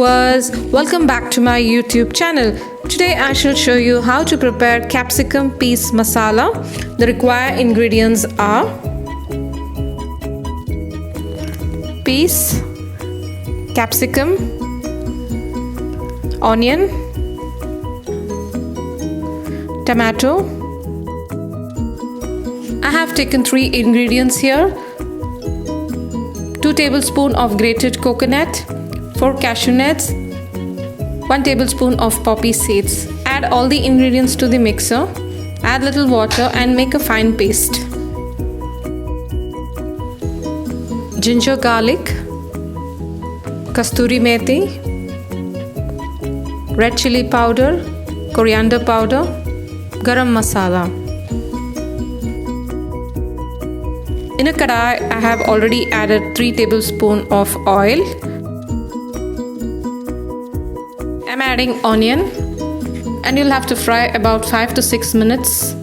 viewers, welcome back to my YouTube channel. Today I shall show you how to prepare capsicum peas masala. The required ingredients are peas, capsicum, onion, tomato. I have taken 3 ingredients here. 2 tablespoons of grated coconut, 4 cashew nuts, 1 tablespoon of poppy seeds. Add all the ingredients to the mixer, add little water and make a fine paste. Ginger garlic, Kasuri methi, red chili powder, coriander powder, Garam masala. In a kadai, I have already added 3 tablespoons of oil. I'm adding onion and you'll have to fry about 5 to 6 minutes.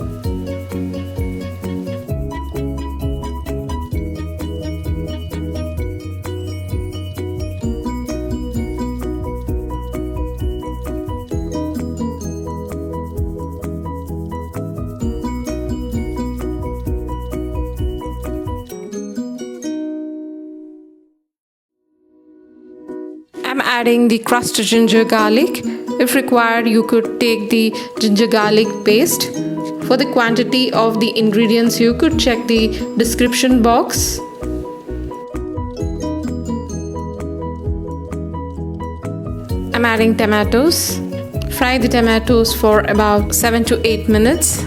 I'm adding the crushed ginger garlic. If required, you could take the ginger garlic paste. For the quantity of the ingredients, you could check the description box. I'm adding tomatoes. Fry the tomatoes for about 7 to 8 minutes.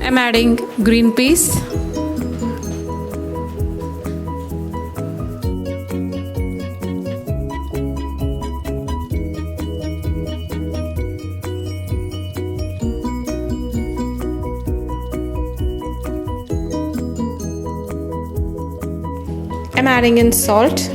I'm adding green peas. I'm adding in salt.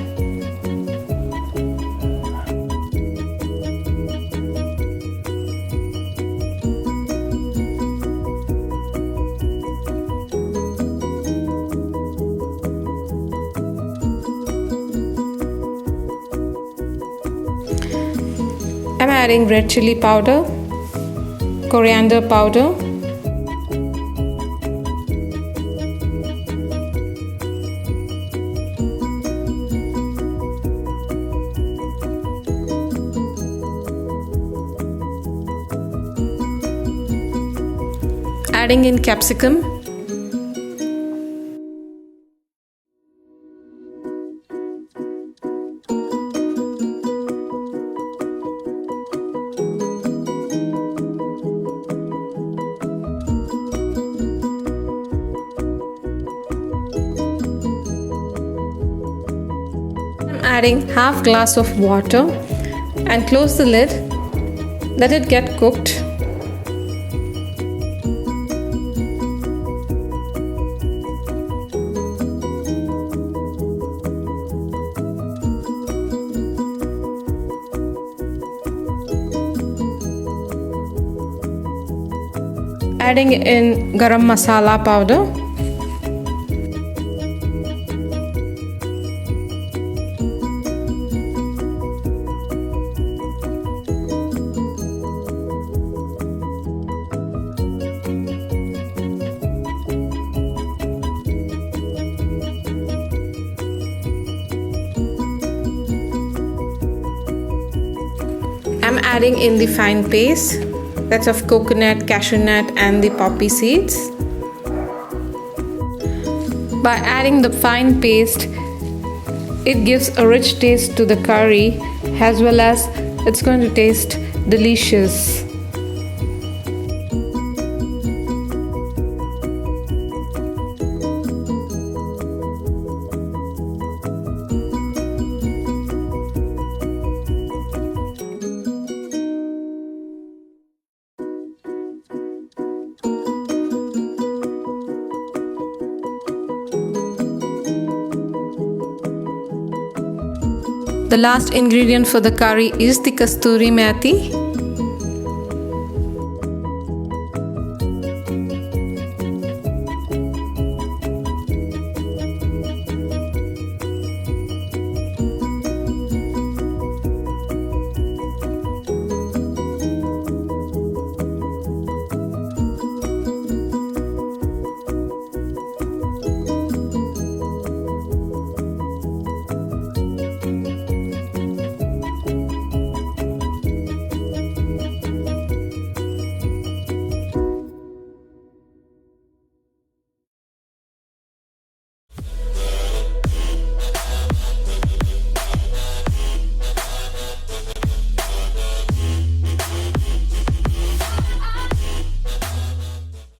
I'm adding red chili powder, coriander powder, adding in capsicum, adding half glass of water and close the lid. Let it get cooked. Adding in garam masala powder. I'm adding in the fine paste, that's of coconut, cashew nut and the poppy seeds. By adding the fine paste, it gives a rich taste to the curry as well as it's going to taste delicious. The last ingredient for the curry is the Kasuri methi.